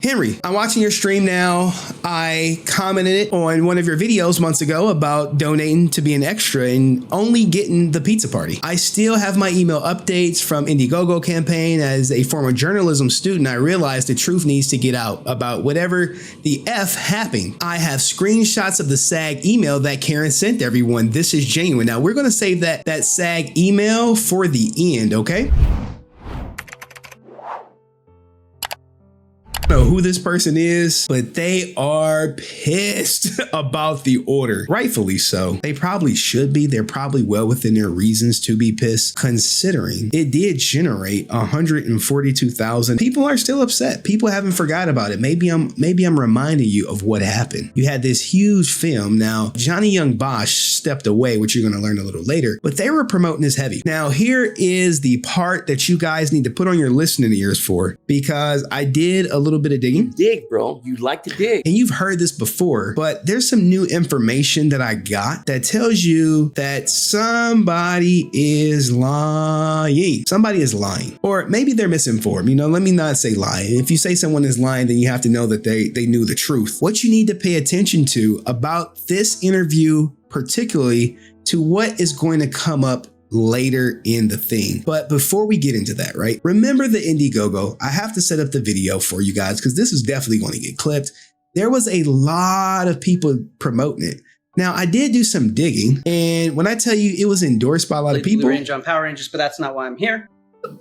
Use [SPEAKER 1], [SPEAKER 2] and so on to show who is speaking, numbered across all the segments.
[SPEAKER 1] Henry, I'm watching your stream now. I commented on one of your videos months ago about donating to be an extra and only getting the pizza party. I still have my email updates from Indiegogo campaign. As a former journalism student, I realized the truth needs to get out about whatever the F happened. I have screenshots of the SAG email that Karen sent everyone. This is genuine. Now we're going to save that SAG email for the end, okay? Know who this person is, but they are pissed about the order. Rightfully so. They probably should be. They're probably well within their reasons to be pissed, considering it did generate 142,000. People are still upset. People haven't forgot about it. Maybe I'm reminding you of what happened. You had this huge film. Now, Johnny Young Bosch stepped away, which you're going to learn a little later, but they were promoting this heavy. Now, here is the part that you guys need to put on your listening ears for, because I did a little bit of digging.
[SPEAKER 2] Dig, bro. You like to dig.
[SPEAKER 1] And you've heard this before, but there's some new information that I got that tells you that somebody is lying. Somebody is lying. Or maybe they're misinformed. You know, let me not say lying. If you say someone is lying, then you have to know that they knew the truth. What you need to pay attention to about this interview, particularly to what is going to come up later in the thing. But before we get into that, right? Remember the Indiegogo. I have to set up the video for you guys because this is definitely going to get clipped. There was a lot of people promoting it. Now, I did do some digging, and when I tell you it was endorsed by a lot of people.
[SPEAKER 3] Blue Ranger on Power Rangers, but that's not why I'm here.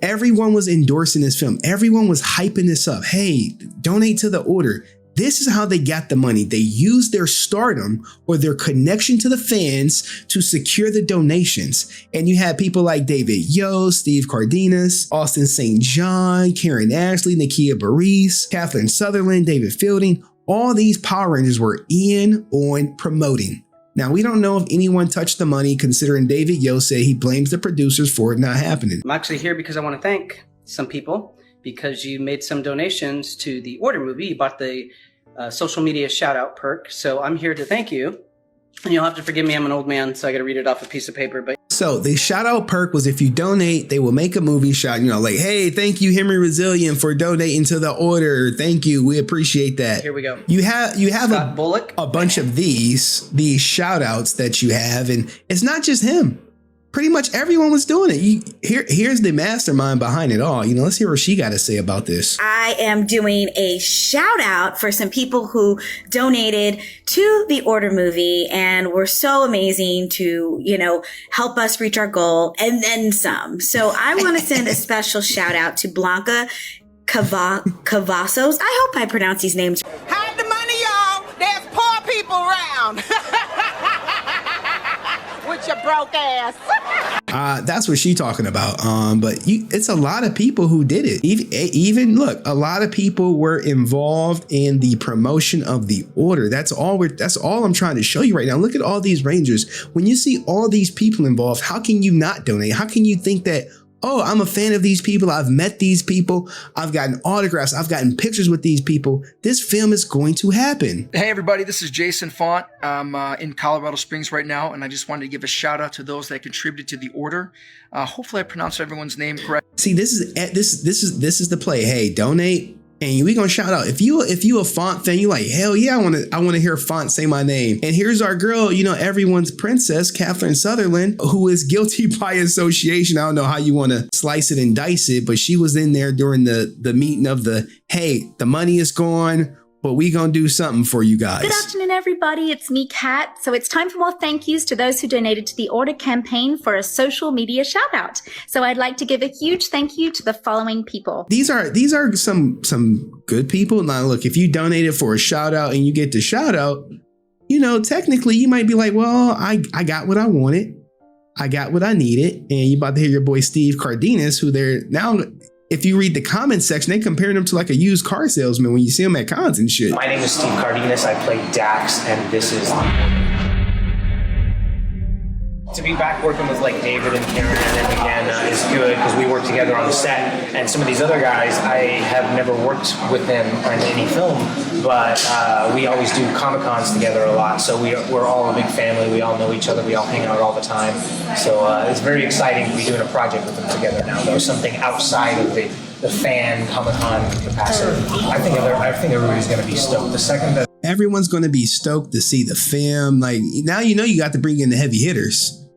[SPEAKER 1] Everyone was endorsing this film. Everyone was hyping this up. Hey, donate to the order. This is how they got the money. They used their stardom or their connection to the fans to secure the donations. And you had people like David Yo, Steve Cardenas, Austin St. John, Karen Ashley, Nakia Burrese, Kathleen Sutherland, David Fielding. All these Power Rangers were in on promoting. Now, we don't know if anyone touched the money, considering David Yo said he blames the producers for it not happening.
[SPEAKER 3] I'm actually here because I want to thank some people because you made some donations to the Order movie. You bought the social media shout out perk. So I'm here to thank you. And you'll have to forgive me, I'm an old man, so I got to read it off a piece of paper. But
[SPEAKER 1] so the shout out perk was if you donate, they will make a movie shot, you know, like, hey, thank you, HenryResilient, for donating to the order. Thank you. We appreciate that.
[SPEAKER 3] Here we go.
[SPEAKER 1] You have
[SPEAKER 3] Scott Bullock.
[SPEAKER 1] A bunch of these shout outs that you have. And it's not just him. Pretty much everyone was doing it. Here's the mastermind behind it all. You know, let's hear what she got to say about this.
[SPEAKER 4] I am doing a shout out for some people who donated to the Order movie and were so amazing to, you know, help us reach our goal and then some. So I want to send a special shout out to Blanca Cavazos. I hope I pronounce these names.
[SPEAKER 5] Hide the money, y'all. There's poor people around. With your broke ass.
[SPEAKER 1] That's what she's talking about. But it's a lot of people who did it. Even look, a lot of people were involved in the promotion of the order. That's all I'm trying to show you right now. Look at all these Rangers. When you see all these people involved, how can you not donate? How can you think that, oh, I'm a fan of these people. I've met these people. I've gotten autographs. I've gotten pictures with these people. This film is going to happen.
[SPEAKER 6] Hey, everybody. This is Jason Font. I'm in Colorado Springs right now, and I just wanted to give a shout out to those that contributed to the order. Hopefully I pronounced everyone's name correct.
[SPEAKER 1] See, this is the play. Hey, donate. And we gonna shout out. If you a Font fan, you like, hell yeah, I wanna hear Font say my name. And here's our girl, you know, everyone's princess, Kathleen Sutherland, who is guilty by association. I don't know how you wanna slice it and dice it, but she was in there during the meeting of hey, the money is gone, but we gonna do something for you guys.
[SPEAKER 7] Good afternoon, everybody. It's me, Kat. So it's time for more thank yous to those who donated to the Order campaign for a social media shout out. So I'd like to give a huge thank you to the following people.
[SPEAKER 1] These are some good people. Now, look, if you donated for a shout out and you get the shout out, you know, technically you might be like, well, I got what I wanted. I got what I needed. And you about to hear your boy Steve Cardenas, who they're now. If you read the comments section, they comparing him to like a used car salesman when you see him at cons and shit.
[SPEAKER 8] My name is Steve Cardenas. I play Dax, and this is to be back working with like David and Karen and them again is good because we work together on the set. And some of these other guys, I have never worked with them on any film, but we always do Comic-Cons together a lot. So we're all a big family. We all know each other. We all hang out all the time. So it's very exciting to be doing a project with them together now, though, something outside of the the fan Comic-Con capacity. I think everybody's going to be stoked. The second that
[SPEAKER 1] Everyone's going to be stoked to see the film. Like, now you know you got to bring in the heavy hitters.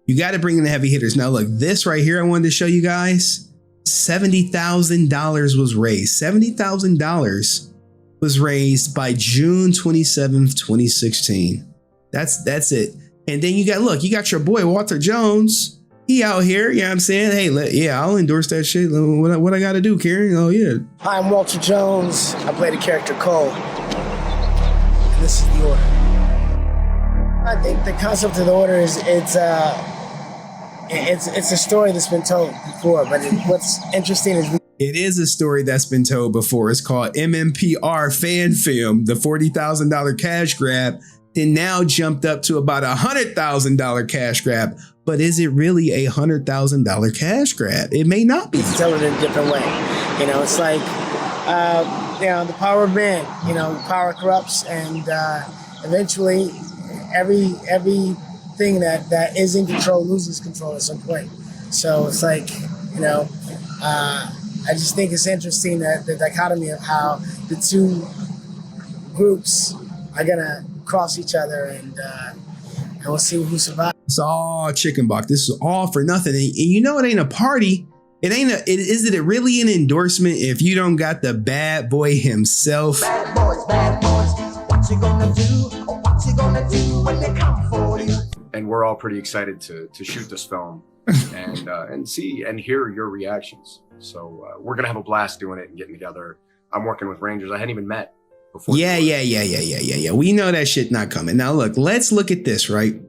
[SPEAKER 1] You got to bring in the heavy hitters. Now, look, this right here I wanted to show you guys. $70,000 was raised. $70,000 was raised by June 27th, 2016. That's it. And then you got your boy Walter Jones. He out here, you know what I'm saying? Hey, I'll endorse that shit. What I got to do, Karen? Oh, yeah.
[SPEAKER 9] Hi, I'm Walter Jones. I play the character Cole. And this is the order. I think the concept of the order is it's a story that's been told before, but what's interesting is
[SPEAKER 1] it is a story that's been told before. It's called MMPR Fan Film, the $40,000 cash grab, then now jumped up to about $100,000 cash grab. But is it really a $100,000 cash grab? It may not be.
[SPEAKER 9] Tell it in a different way. You know, it's like, the power of man. You know, power corrupts, and eventually, everything that is in control loses control at some point. So it's like, I just think it's interesting that the dichotomy of how the two groups are gonna cross each other, and we'll see who survives.
[SPEAKER 1] It's all chicken box. This is all for nothing. And you know it ain't a party. Is it really an endorsement if you don't got the bad boy himself?
[SPEAKER 5] Bad boys, what you gonna do? What you gonna do when they come for you?
[SPEAKER 10] And we're all pretty excited to shoot this film and see and hear your reactions. So we're gonna have a blast doing it and getting together. I'm working with Rangers I hadn't even met before.
[SPEAKER 1] Yeah. We know that shit not coming. Now look, let's look at this, right?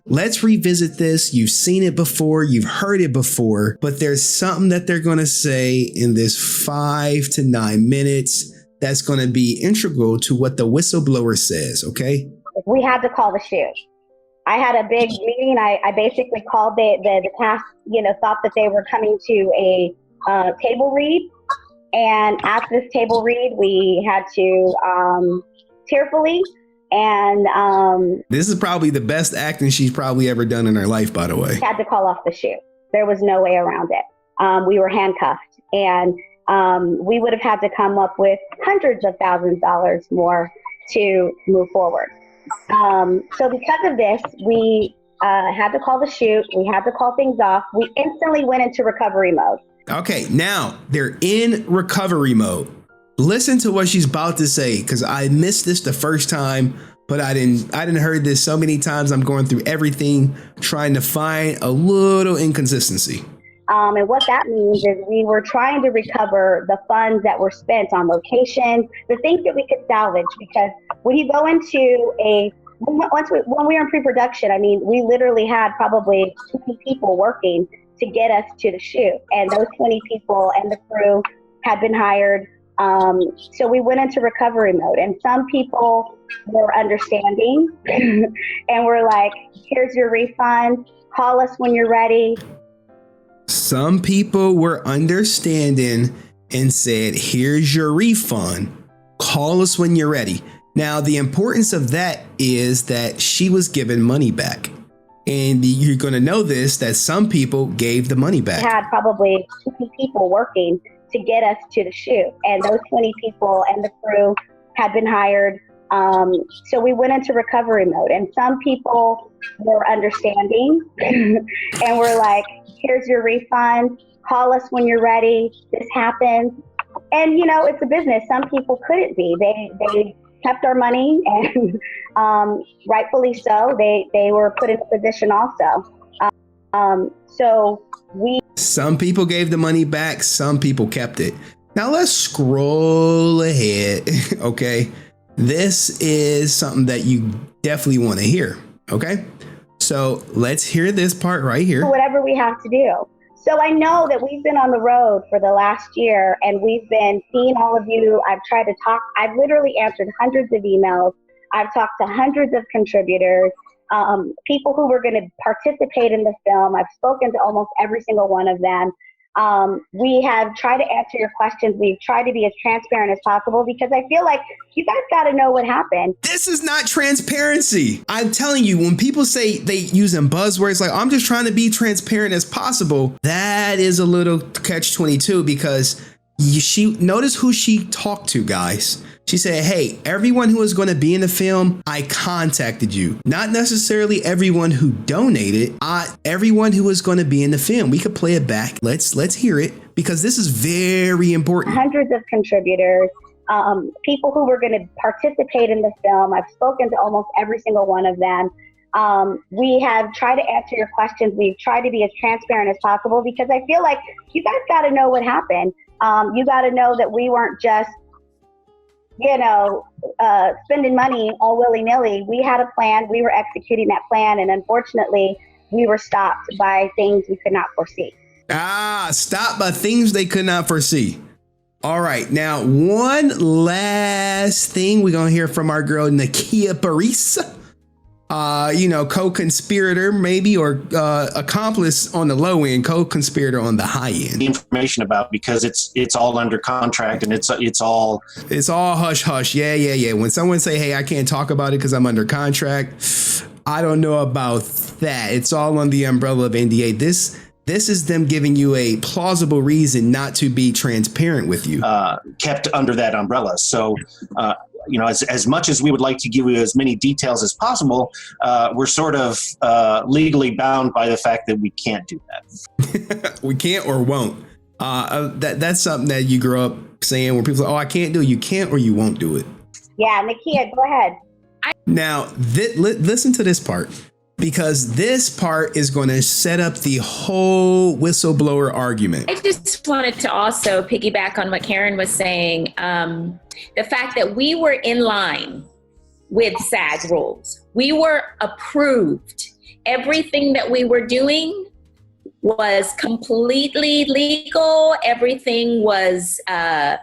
[SPEAKER 1] Let's revisit this. You've seen it before, you've heard it before, but there's something that they're gonna say in this 5 to 9 minutes that's gonna be integral to what the whistleblower says, okay?
[SPEAKER 11] We had to call the shoot. I had a big meeting. I basically called the cast, thought that they were coming to a table read. And at this table read, we had to tearfully and
[SPEAKER 1] this is probably the best acting she's probably ever done in her life, by the way.
[SPEAKER 11] Had to call off the shoot. There was no way around it. We were handcuffed, and we would have had to come up with hundreds of thousands of dollars more to move forward. So because of this, we had to call the shoot. We had to call things off. We instantly went into recovery mode.
[SPEAKER 1] Okay, now they're in recovery mode. Listen to what she's about to say, because I missed this the first time, but I didn't heard this so many times. I'm going through everything, trying to find a little inconsistency.
[SPEAKER 11] And what that means is we were trying to recover the funds that were spent on locations, the things that we could salvage, because when you go into when we were in pre-production, I mean, we literally had probably 20 people working to get us to the shoot. And those 20 people and the crew had been hired. So we went into recovery mode, and some people were understanding and were like, here's your refund, call us when you're ready.
[SPEAKER 1] Some people were understanding and said, here's your refund, call us when you're ready. Now, the importance of that is that she was given money back. And you're going to know this, that some people gave the money back.
[SPEAKER 11] We had probably 20 people working to get us to the shoot. And those 20 people and the crew had been hired. So we went into recovery mode. And some people were understanding and were like, here's your refund, call us when you're ready, this happened. And, it's a business. Some people couldn't be. They kept our money, and rightfully so. They were put in a position also. Some
[SPEAKER 1] people gave the money back. Some people kept it. Now let's scroll ahead. Okay. This is something that you definitely want to hear. Okay. So let's hear this part right here.
[SPEAKER 11] Whatever we have to do. So I know that we've been on the road for the last year, and we've been seeing all of you. I've tried to talk. I've literally answered hundreds of emails. I've talked to hundreds of contributors, people who were going to participate in the film. I've spoken to almost every single one of them. We have tried to answer your questions. We've tried to be as transparent as possible, because I feel like you guys got to know what happened.
[SPEAKER 1] This is not transparency. I'm telling you, when people say they using buzzwords like, I'm just trying to be transparent as possible, that is a little catch-22, because Notice who she talked to, guys. She said, hey, everyone who is going to be in the film, I contacted you. Not necessarily everyone who donated, everyone who is going to be in the film. We could play it back. Let's hear it, because this is very important.
[SPEAKER 11] Hundreds of contributors, people who were going to participate in the film. I've spoken to almost every single one of them. We have tried to answer your questions. We've tried to be as transparent as possible, because I feel like you guys got to know what happened. You got to know that we weren't just, spending money all willy-nilly. We had a plan. We were executing that plan. And unfortunately, we were stopped by things we could not foresee.
[SPEAKER 1] Stopped by things they could not foresee. All right. Now, one last thing we're going to hear from our girl, Nakia Paris. Co-conspirator maybe, or accomplice on the low end, co-conspirator on the high end.
[SPEAKER 12] The information about, because it's all under contract and it's all
[SPEAKER 1] hush hush. Yeah. When someone say, hey, I can't talk about it because I'm under contract, I don't know about that. It's all on the umbrella of NDA. This is them giving you a plausible reason not to be transparent with you.
[SPEAKER 12] Kept under that umbrella. So, as much as we would like to give you as many details as possible, we're sort of legally bound by the fact that we can't do that.
[SPEAKER 1] We can't or won't. That's something that you grow up saying, where people say, oh, I can't do it. You can't or you won't do it.
[SPEAKER 11] Yeah, Nakia, go ahead.
[SPEAKER 1] Now, listen to this part, because this part is going to set up the whole whistleblower argument.
[SPEAKER 13] I just wanted to also piggyback on what Karan was saying. The fact that we were in line with SAG rules. We were approved. Everything that we were doing was completely legal. Everything was right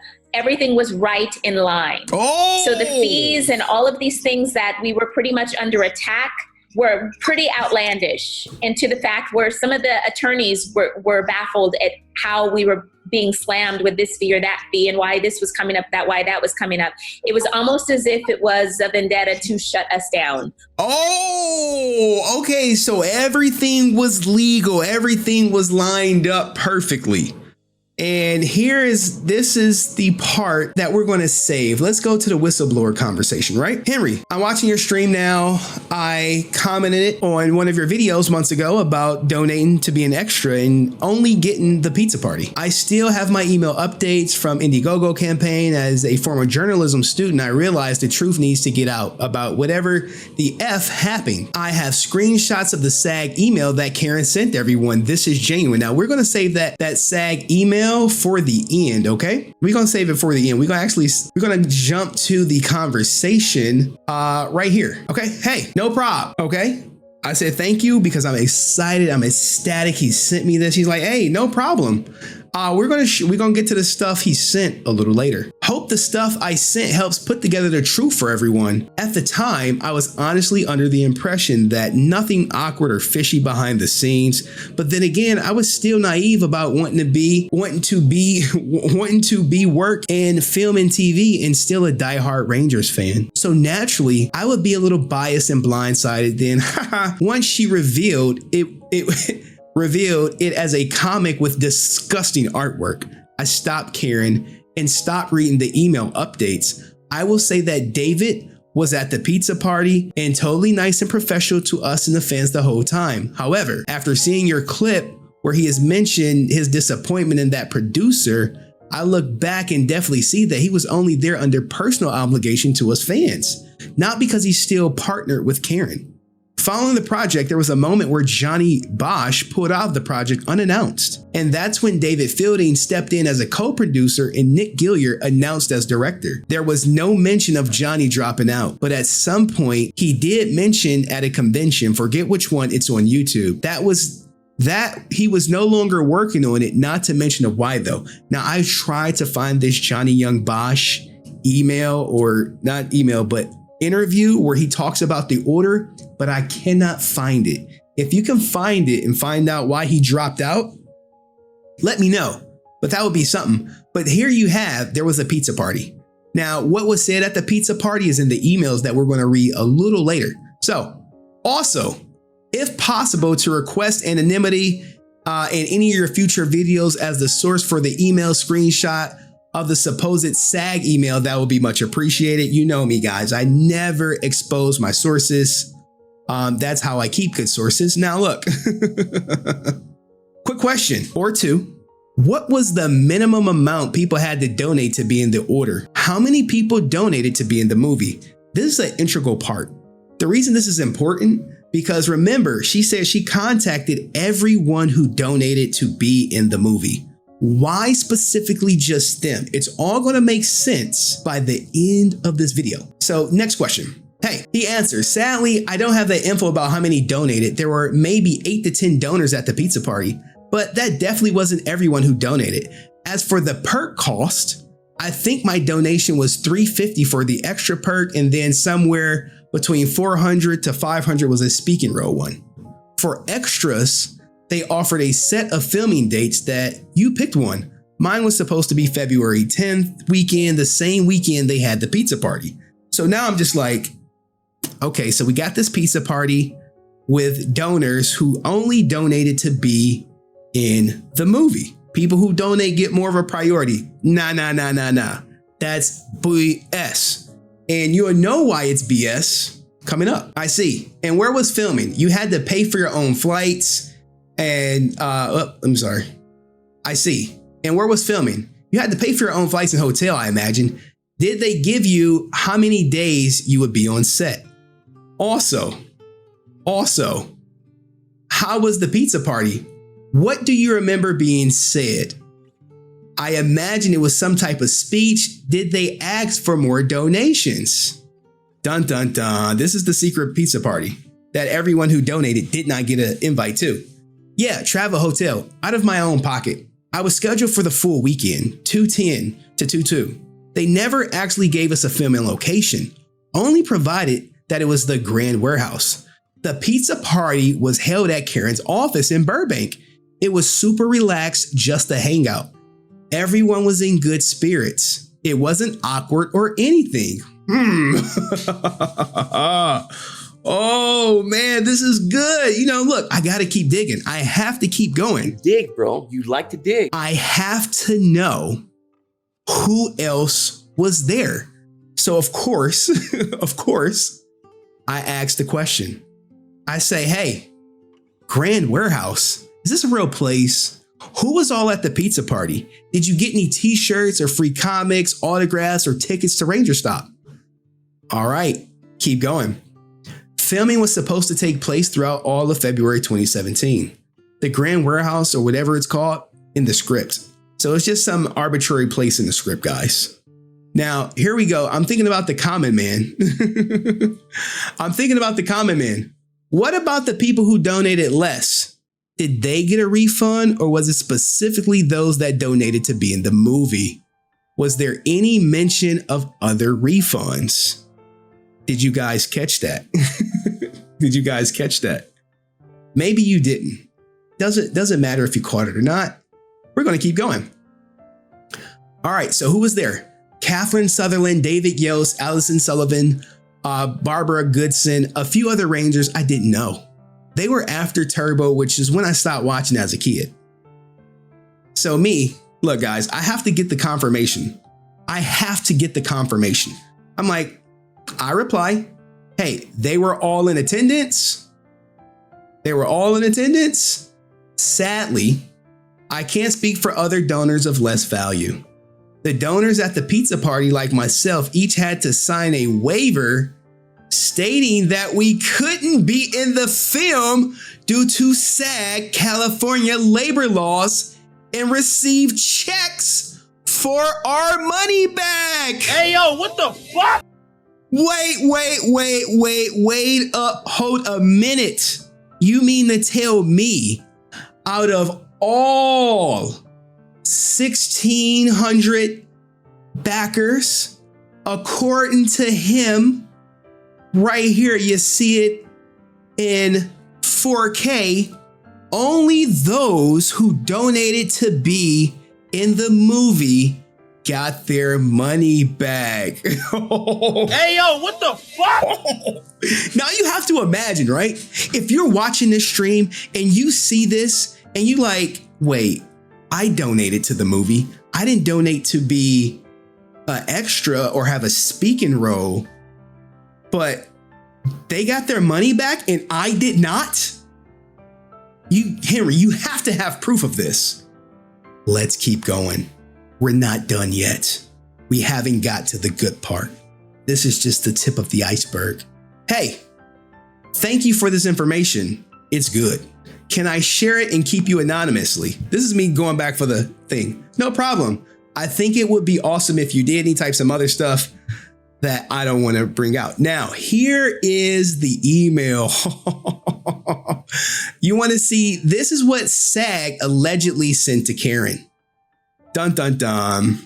[SPEAKER 13] in line.
[SPEAKER 1] Oh!
[SPEAKER 13] So the fees and all of these things that we were pretty much under attack were pretty outlandish, and to the fact where some of the attorneys were baffled at how we were being slammed with this fee or that fee, and why this was coming up, why that was coming up. It was almost as if it was a vendetta to shut us down.
[SPEAKER 1] Oh, okay. So everything was legal. Everything was lined up perfectly. And this is the part that we're going to save. Let's go to the whistleblower conversation, right? Henry, I'm watching your stream now. I commented on one of your videos months ago about donating to be an extra and only getting the pizza party. I still have my email updates from Indiegogo campaign. As a former journalism student, I realized the truth needs to get out about whatever the F happened. I have screenshots of the SAG email that Karan sent everyone. This is genuine. Now we're going to save that SAG email for the end, okay? We're gonna save it for the end. We're gonna jump to the conversation right here. Okay, hey, no problem. Okay, I said thank you because I'm excited. I'm ecstatic. He sent me this. He's like, hey, no problem. We're gonna get to the stuff he sent a little later. Hope the stuff I sent helps put together the truth for everyone. At the time, I was honestly under the impression that nothing awkward or fishy behind the scenes. But then again, I was still naive about wanting to be work in film and TV, and still a diehard Rangers fan. So naturally, I would be a little biased and blindsided then. Once she revealed it as a comic with disgusting artwork, I stopped caring and stopped reading the email updates. I will say that David was at the pizza party and totally nice and professional to us and the fans the whole time. However, after seeing your clip where he has mentioned his disappointment in that producer, I look back and definitely see that he was only there under personal obligation to us fans, not because he's still partnered with Karan. Following the project, there was a moment where Johnny Bosch pulled out of the project unannounced. And that's when David Fielding stepped in as a co-producer and Nick Gilliard announced as director. There was no mention of Johnny dropping out, but at some point he did mention at a convention, forget which one, it's on YouTube, that he was no longer working on it, not to mention of why though. Now I tried to find this Johnny Young Bosch interview where he talks about the order, but I cannot find it. If you can find it and find out why he dropped out, let me know. But that would be something. But here you have, there was a pizza party. Now, what was said at the pizza party is in the emails that we're going to read a little later. So also, if possible, to request anonymity in any of your future videos as the source for the email screenshot of the supposed SAG email, that would be much appreciated. You know me, guys. I never expose my sources. That's how I keep good sources. Now, look, quick question or two. What was the minimum amount people had to donate to be in the order? How many people donated to be in the movie? This is an integral part. The reason this is important, because remember, she said she contacted everyone who donated to be in the movie. Why specifically just them? It's all going to make sense by the end of this video. So next question. Hey, he answers, sadly, I don't have the info about how many donated. There were maybe 8 to 10 donors at the pizza party, but that definitely wasn't everyone who donated. As for the perk cost, I think my donation was $350 for the extra perk, and then somewhere between $400 to $500 was a speaking role one. For extras, they offered a set of filming dates that you picked one. Mine was supposed to be February 10th weekend, the same weekend they had the pizza party. So now I'm just like, okay, so we got this pizza party with donors who only donated to be in the movie. People who donate get more of a priority. Nah. That's BS. And you'll know why it's BS coming up. I see. And where was filming? You had to pay for your own flights. And I'm sorry. I see. And where was filming? You had to pay for your own flights and hotel, I imagine. Did they give you how many days you would be on set? Also, how was the pizza party? What do you remember being said? I imagine it was some type of speech. Did they ask for more donations? Dun, dun, dun. This is the secret pizza party that everyone who donated did not get an invite to. Yeah, travel hotel out of my own pocket. I was scheduled for the full weekend, 2/10 to 2/2. They never actually gave us a filming location, only provided that it was the Grand Warehouse. The pizza party was held at Karen's office in Burbank. It was super relaxed, just a hangout. Everyone was in good spirits. It wasn't awkward or anything. Oh man, this is good. You know, look, I gotta keep digging. I have to keep going.
[SPEAKER 2] Dig, bro. You like to dig.
[SPEAKER 1] I have to know who else was there. So of course, I asked the question. I say, hey, Grand Warehouse, is this a real place? Who was all at the pizza party? Did you get any t-shirts or free comics, autographs, or tickets to Ranger Stop? All right, keep going. Filming was supposed to take place throughout all of February 2017. The Grand Warehouse, or whatever it's called, in the script. So it's just some arbitrary place in the script, guys. Now, here we go. I'm thinking about the common man. What about the people who donated less? Did they get a refund, or was it specifically those that donated to be in the movie? Was there any mention of other refunds? Did you guys catch that? Maybe you didn't. Doesn't matter if you caught it or not. We're going to keep going. All right, so who was there? Catherine Sutherland, David Yost, Allison Sullivan, Barbara Goodson, a few other Rangers I didn't know. They were after Turbo, which is when I stopped watching as a kid. So me, look guys, I have to get the confirmation. I'm like, I reply, hey, they were all in attendance. Sadly, I can't speak for other donors of less value. The donors at the pizza party, like myself, each had to sign a waiver stating that we couldn't be in the film due to SAG California labor laws and receive checks for our money back.
[SPEAKER 2] Hey, yo, what the fuck?
[SPEAKER 1] Wait up, hold a minute. You mean to tell me out of all 1,600 backers, according to him, right here, you see it in 4K, only those who donated to be in the movie got their money back.
[SPEAKER 2] Hey, yo, what the fuck?
[SPEAKER 1] Now you have to imagine, right? If you're watching this stream and you see this and you like, wait, I donated to the movie. I didn't donate to be an extra or have a speaking role, but they got their money back and I did not. Henry, you have to have proof of this. Let's keep going. We're not done yet. We haven't got to the good part. This is just the tip of the iceberg. Hey, thank you for this information. It's good. Can I share it and keep you anonymously? This is me going back for the thing. No problem. I think it would be awesome if you did any type some other stuff that I don't want to bring out. Now, here is the email. You want to see, this is what SAG allegedly sent to Karan. Dun, dun, dun.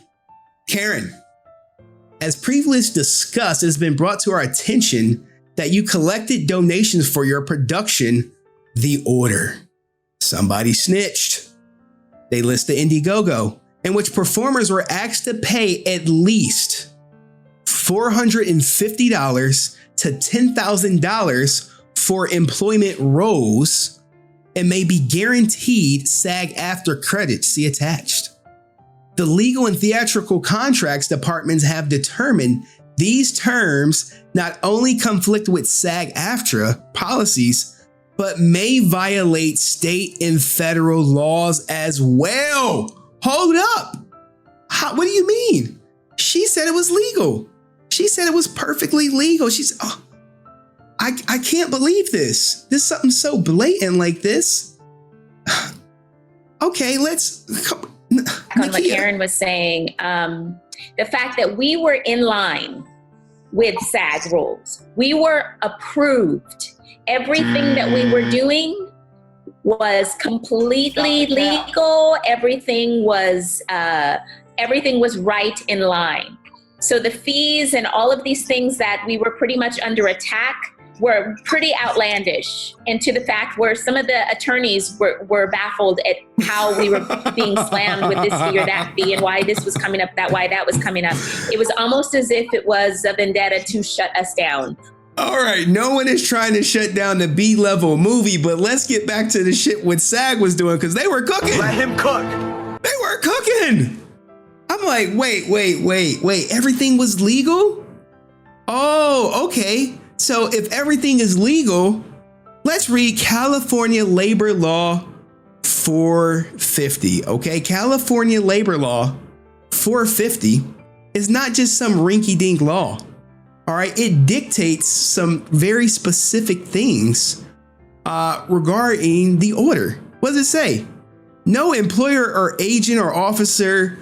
[SPEAKER 1] Karan, as previously discussed, it has been brought to our attention that you collected donations for your production, The Order. Somebody snitched. They list the Indiegogo, in which performers were asked to pay at least $450 to $10,000 for employment roles and may be guaranteed SAG-AFTRA credits. See attached. The legal and theatrical contracts departments have determined these terms not only conflict with SAG-AFTRA policies, but may violate state and federal laws as well. Hold up. What do you mean? She said it was legal. She said it was perfectly legal. I can't believe this. There's something so blatant like this. Okay, let's come.
[SPEAKER 13] On what Karan was saying, the fact that we were in line with SAG rules, we were approved. Everything that we were doing was completely legal. Everything was right in line. So the fees and all of these things that we were pretty much under attack were pretty outlandish, and to the fact where some of the attorneys were baffled at how we were being slammed with this fee or that fee and why this was coming up, why that was coming up. It was almost as if it was a vendetta to shut us down.
[SPEAKER 1] All right, no one is trying to shut down the B-level movie, but let's get back to the shit what SAG was doing, because they were cooking.
[SPEAKER 2] Let him cook.
[SPEAKER 1] They were cooking. I'm like, wait, everything was legal? Oh, okay. So if everything is legal, let's read California Labor Law 450, okay? California Labor Law 450 is not just some rinky-dink law, all right? It dictates some very specific things regarding the order. What does it say? No employer or agent or officer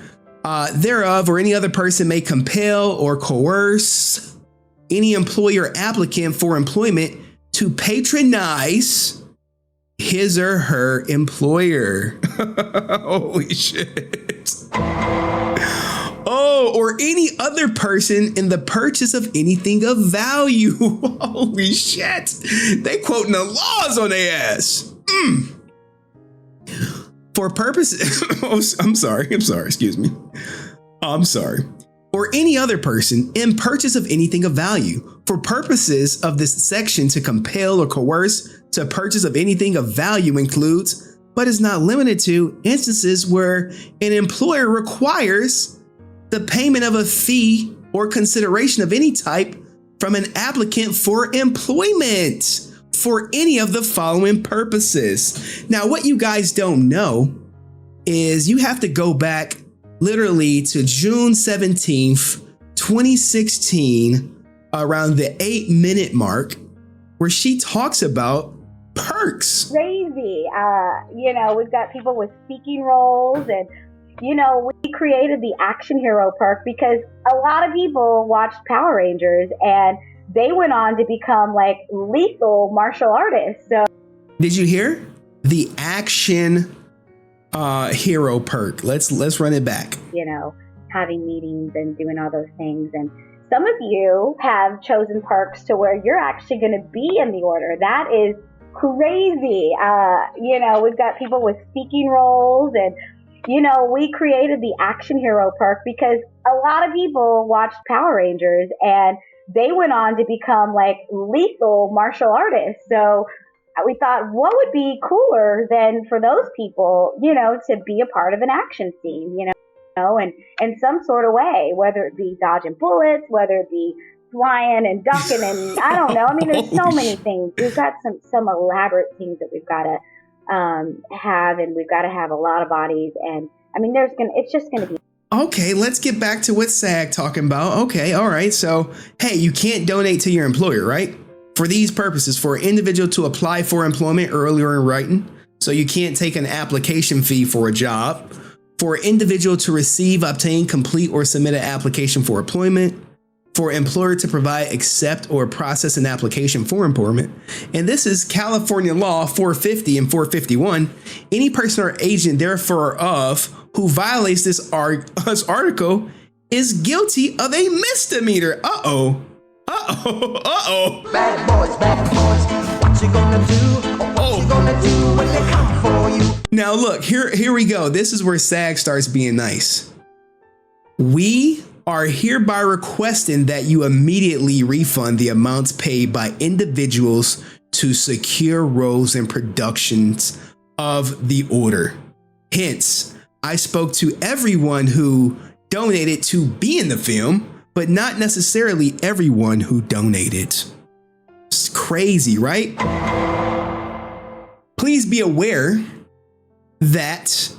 [SPEAKER 1] thereof or any other person may compel or coerce any employer applicant for employment to patronize his or her employer. Holy shit. Oh, or any other person in the purchase of anything of value. Holy shit. They quoting the laws on their ass. For purposes, I'm sorry, excuse me. I'm sorry. Or any other person in purchase of anything of value. For purposes of this section, to compel or coerce to purchase of anything of value includes, but is not limited to, instances where an employer requires the payment of a fee or consideration of any type from an applicant for employment for any of the following purposes. Now, what you guys don't know is you have to go back literally to June 17th, 2016, around the 8-minute mark, where she talks about perks.
[SPEAKER 11] Crazy. We've got people with speaking roles, and, we created the action hero perk because a lot of people watched Power Rangers and they went on to become like lethal martial artists. So,
[SPEAKER 1] did you hear the action hero perk? Let's run it back.
[SPEAKER 11] Having meetings and doing all those things. And some of you have chosen perks to where you're actually going to be in the order. That is crazy. We've got people with speaking roles, and, we created the action hero perk because a lot of people watched Power Rangers and they went on to become like lethal martial artists. So we thought, what would be cooler than for those people, to be a part of an action scene, know, and in some sort of way, whether it be dodging bullets, whether it be flying and ducking, and I don't know. I mean, there's so many things. We've got some elaborate things that we've got to have, and we've got to have a lot of bodies. And I mean, it's just gonna be.
[SPEAKER 1] Okay, let's get back to what SAG talking about. Okay, all right. So, hey, you can't donate to your employer, right? For these purposes, for an individual to apply for employment earlier in writing, so you can't take an application fee for a job. For an individual to receive, obtain, complete, or submit an application for employment. For an employer to provide, accept, or process an application for employment. And this is California law 450 and 451. Any person or agent therefore of who violates this article is guilty of a misdemeanor. Uh-oh.
[SPEAKER 5] Bad boys, what you gonna do? What you gonna do when they come for you?
[SPEAKER 1] Now look, here we go. This is where SAG starts being nice. We are hereby requesting that you immediately refund the amounts paid by individuals to secure roles in productions of the order. Hence, I spoke to everyone who donated to be in the film, but not necessarily everyone who donated. It's crazy, right? Please be aware that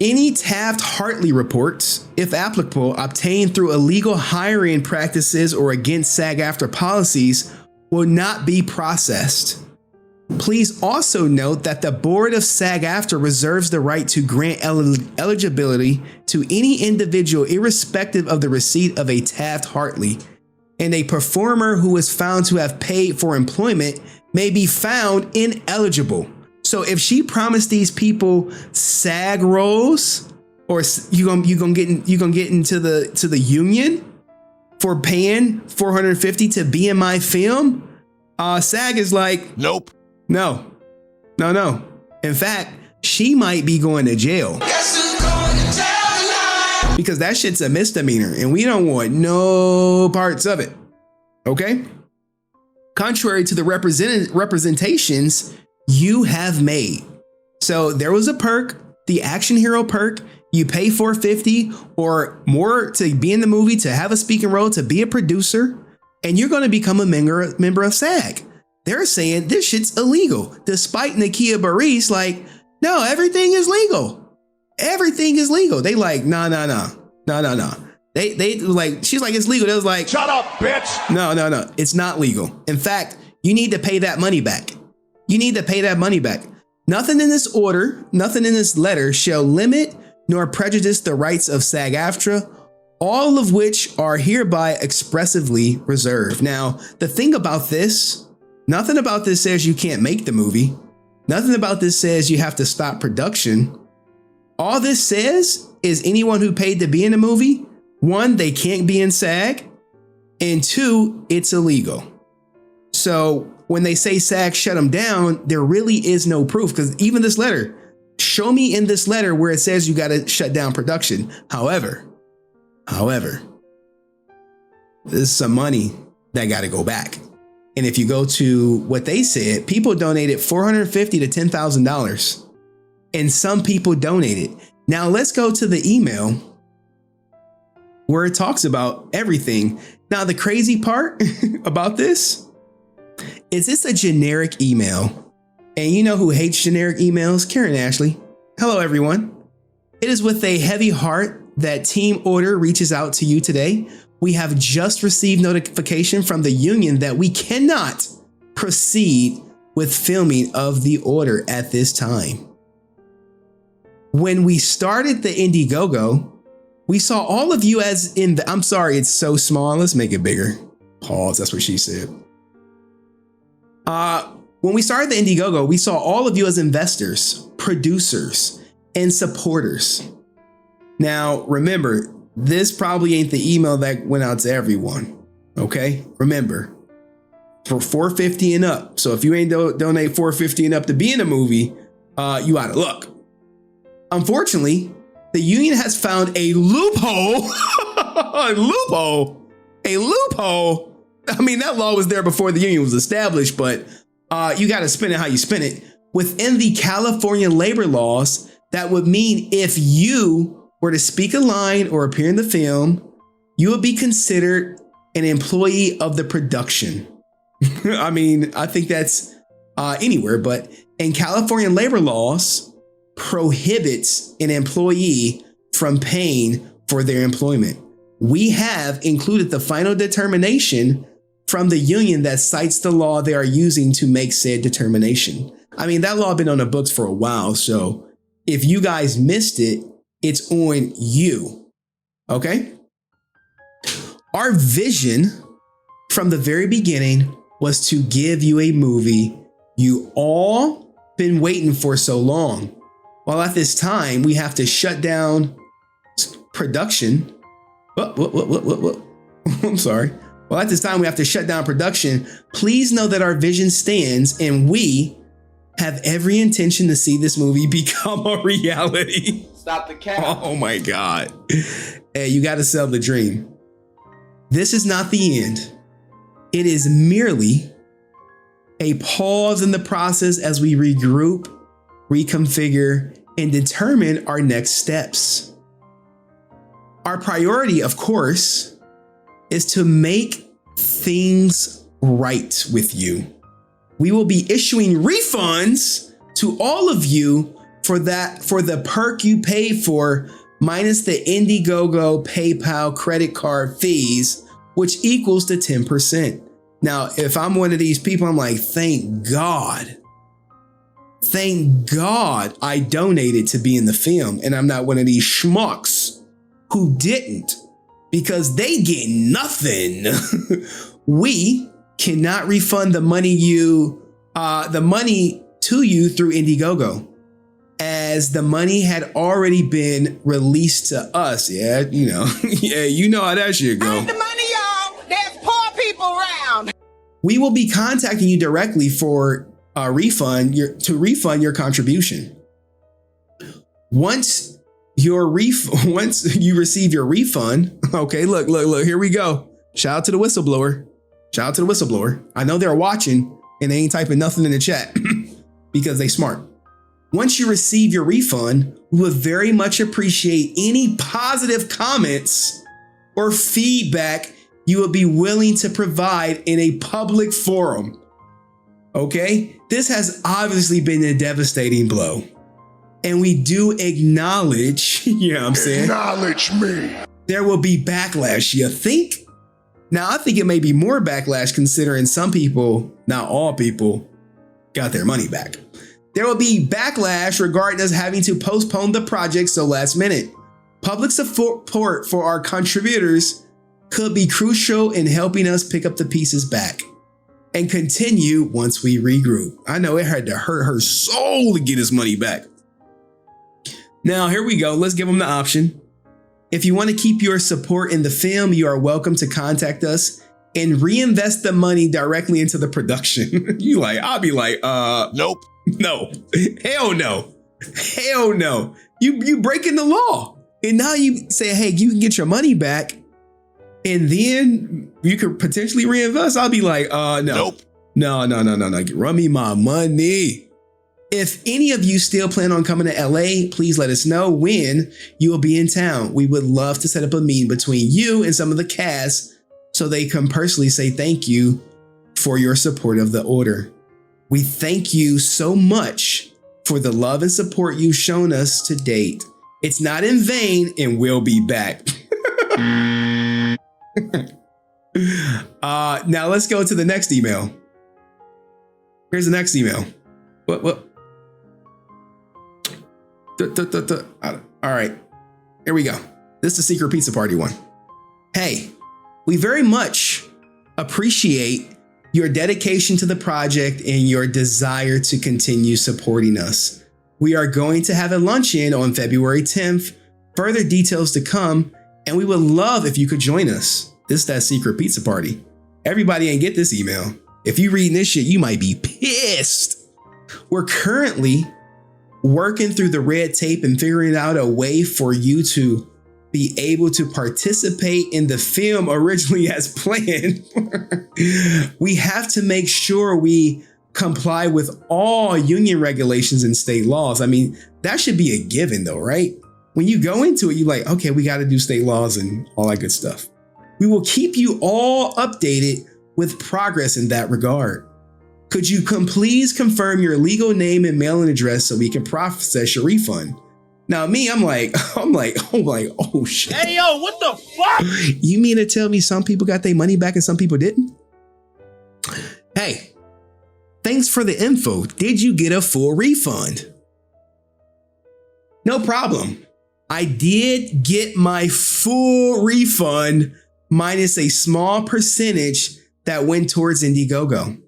[SPEAKER 1] any Taft-Hartley reports, if applicable, obtained through illegal hiring practices or against SAG-AFTRA policies will not be processed. Please also note that the board of SAG-AFTRA reserves the right to grant eligibility to any individual irrespective of the receipt of a Taft-Hartley, and a performer who is found to have paid for employment may be found ineligible. So if she promised these people SAG roles, or you gonna get into the union for paying $450 to be in my film, SAG is like, nope, no. In fact, she might be going to jail. Guess who's going to jail tonight? Because that shit's a misdemeanor, and we don't want no parts of it. Okay. Contrary to the representations you have made. So there was a perk, the action hero perk. You pay $450 or more to be in the movie, to have a speaking role, to be a producer, and you're going to become a member of SAG. They're saying this shit's illegal, despite Nakia Baris like, no, everything is legal. Everything is legal. They like, no. They like, she's like, it's legal. They was like, shut up, bitch. No, it's not legal. In fact, you need to pay that money back. You need to pay that money back. Nothing in this order, nothing in this letter shall limit nor prejudice the rights of SAG-AFTRA, all of which are hereby expressively reserved. Now, the thing about this, nothing about this says you can't make the movie. Nothing about this says you have to stop production. All this says is anyone who paid to be in the movie, one, they can't be in SAG, and two, it's illegal. So when they say SAG shut them down, there really is no proof, because even this letter, show me in this letter where it says you got to shut down production. However, there's some money that got to go back. And if you go to what they said, people donated $450 to $10,000, and some people donated. Now let's go to the email where it talks about everything. Now, the crazy part about this is it's a generic email. And you know who hates generic emails? Karen Ashley. Hello, everyone. It is with a heavy heart that Team Order reaches out to you today. We have just received notification from the union that we cannot proceed with filming of the order at this time. When we started the Indiegogo, we saw all of you as in the, I'm sorry, it's so small. Let's make it bigger. Pause. That's what she said. When we started the Indiegogo, we saw all of you as investors, producers, and supporters. Now, remember, this probably ain't the email that went out to everyone. Okay? Remember, for $450 and up. So if you ain't donate $450 and up to be in a movie, you out of luck. Unfortunately, the union has found a loophole. A loophole. I mean, that law was there before the union was established, but you got to spin it how you spin it. Within the California labor laws, that would mean if you were to speak a line or appear in the film, you would be considered an employee of the production. I mean, I think that's anywhere, but in California labor laws prohibits an employee from paying for their employment. We have included the final determination from the union that cites the law they are using to make said determination. I mean, that law has been on the books for a while, so if you guys missed it, it's on you. Okay? Our vision from the very beginning was to give you a movie you all been waiting for so long. While at this time, we have to shut down production. I'm sorry. Well, at this time, we have to shut down production. Please know that our vision stands and we have every intention to see this movie become a reality.
[SPEAKER 2] Stop the cap.
[SPEAKER 1] Oh my God. Hey, you got to sell the dream. This is not the end. It is merely a pause in the process as we regroup, reconfigure, and determine our next steps. Our priority, of course, is to make things right with you. We will be issuing refunds to all of you for the perk you paid for, minus the Indiegogo, PayPal, credit card fees, which equals to 10%. Now, if I'm one of these people, I'm like, thank God I donated to be in the film, and I'm not one of these schmucks who didn't, because they get nothing. We cannot refund the money to you through Indiegogo, as the money had already been released to us. Yeah, you know, yeah, you know how that shit go.
[SPEAKER 5] The money, y'all. There's poor people around.
[SPEAKER 1] We will be contacting you directly for a refund, to refund your contribution. Once you receive your refund, okay, look, here we go. Shout out to the whistleblower. I know they're watching and they ain't typing nothing in the chat because they smart. Once you receive your refund, we would very much appreciate any positive comments or feedback you would be willing to provide in a public forum. Okay? This has obviously been a devastating blow. And we do acknowledge, you know what I'm saying?
[SPEAKER 14] Acknowledge me.
[SPEAKER 1] There will be backlash, you think? Now, I think it may be more backlash considering some people, not all people, got their money back. There will be backlash regarding us having to postpone the project so last minute. Public support for our contributors could be crucial in helping us pick up the pieces back and continue once we regroup. I know it had to hurt her soul to get his money back. Now, here we go. Let's give them the option. If you want to keep your support in the film, you are welcome to contact us and reinvest the money directly into the production. I'll be like, nope. No, hell no. You breaking the law. And now you say, hey, you can get your money back and then you could potentially reinvest. I'll be like, no. Nope. No. Run me my money. If any of you still plan on coming to LA, please let us know when you will be in town. We would love to set up a meeting between you and some of the cast so they can personally say thank you for your support of the order. We thank you so much for the love and support you've shown us to date. It's not in vain, and we'll be back. Now let's go to the next email. Here's the next email. What? All right, here we go. This is the secret pizza party one. Hey, we very much appreciate your dedication to the project and your desire to continue supporting us. We are going to have a luncheon on February 10th. Further details to come, and we would love if you could join us. This is that secret pizza party. Everybody ain't get this email. If you reading this shit, you might be pissed. We're currently working through the red tape and figuring out a way for you to be able to participate in the film originally as planned. We have to make sure we comply with all union regulations and state laws. I mean, that should be a given though, right? When you go into it, you're like, okay, we got to do state laws and all that good stuff. We will keep you all updated with progress in that regard. Could you please confirm your legal name and mailing address so we can process your refund? Now, me, I'm like, oh shit.
[SPEAKER 2] Hey, yo, what the fuck?
[SPEAKER 1] You mean to tell me some people got their money back and some people didn't? Hey, thanks for the info. Did you get a full refund? No problem. I did get my full refund minus a small percentage that went towards Indiegogo.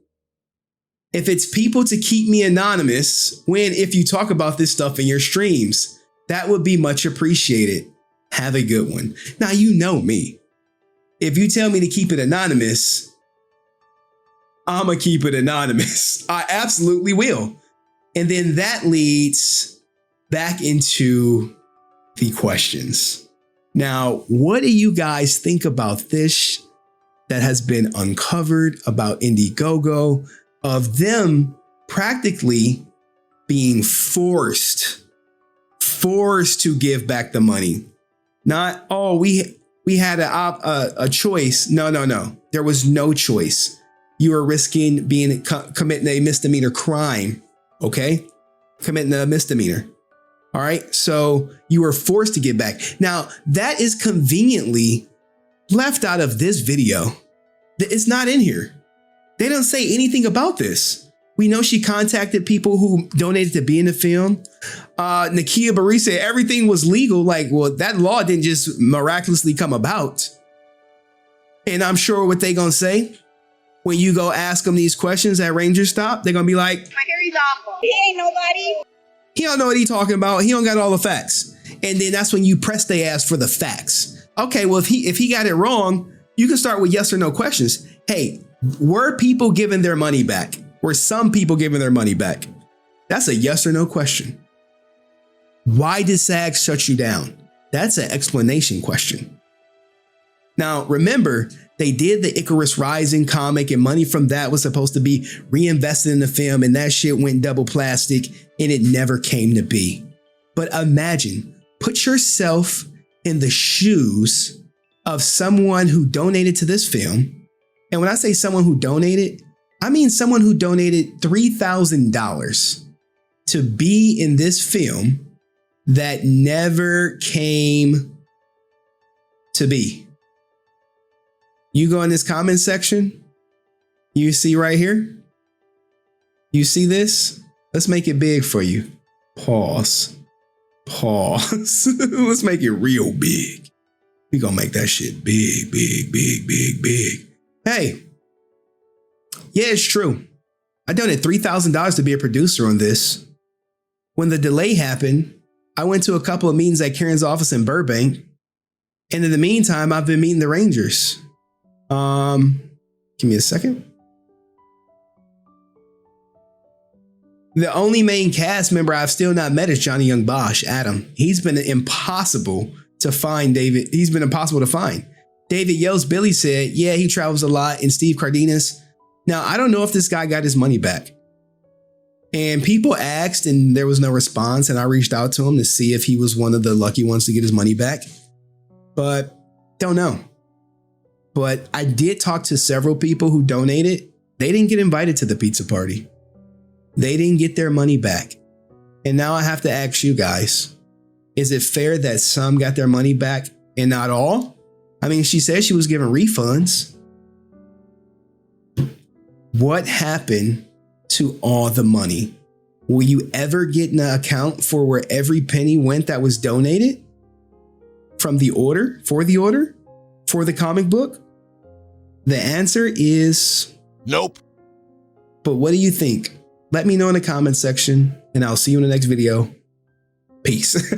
[SPEAKER 1] If it's people to keep me anonymous, if you talk about this stuff in your streams, that would be much appreciated. Have a good one. Now, you know me. If you tell me to keep it anonymous, I'm going to keep it anonymous. I absolutely will. And then that leads back into the questions. Now, what do you guys think about this that has been uncovered about Indiegogo, of them practically being forced to give back the money? Not, oh, we had a choice. No. There was no choice. You are risking committing a misdemeanor crime. Okay, committing a misdemeanor. All right, so you were forced to give back. Now that is conveniently left out of this video. It's not in here. They don't say anything about this. We know she contacted people who donated to be in the film. Nakia Barry said everything was legal. Like, well, that law didn't just miraculously come about. And I'm sure what they gonna say when you go ask them these questions at Ranger Stop, they're gonna be like,
[SPEAKER 11] My Harry's awful. He ain't nobody.
[SPEAKER 1] He don't know what he's talking about. He don't got all the facts. And then that's when you press they ass for the facts. Okay, well, if he got it wrong, you can start with yes or no questions. Hey, were people giving their money back? Were some people giving their money back? That's a yes or no question. Why did SAG shut you down? That's an explanation question. Now, remember, they did the Icarus Rising comic and money from that was supposed to be reinvested in the film, and that shit went double plastic and it never came to be. But imagine, put yourself in the shoes of someone who donated to this film. And when I say someone who donated, I mean someone who donated $3,000 to be in this film that never came to be. You go in this comment section, you see right here, you see this? Let's make it big for you. Pause. Let's make it real big. We gonna make that shit big. Hey, yeah, it's true. I donated $3,000 to be a producer on this. When the delay happened, I went to a couple of meetings at Karen's office in Burbank. And in the meantime, I've been meeting the Rangers. Give me a second. The only main cast member I've still not met is Johnny Young Bosch, Adam. He's been impossible to find, David. He's been impossible to find. David Yells Billy said, yeah, he travels a lot. And Steve Cardenas. Now, I don't know if this guy got his money back. And people asked and there was no response. And I reached out to him to see if he was one of the lucky ones to get his money back. But don't know. But I did talk to several people who donated. They didn't get invited to the pizza party. They didn't get their money back. And now I have to ask you guys, is it fair that some got their money back and not all? I mean, she said she was giving refunds. What happened to all the money? Will you ever get an account for where every penny went that was donated from the order, for the comic book? The answer is nope. But what do you think? Let me know in the comment section and I'll see you in the next video. Peace.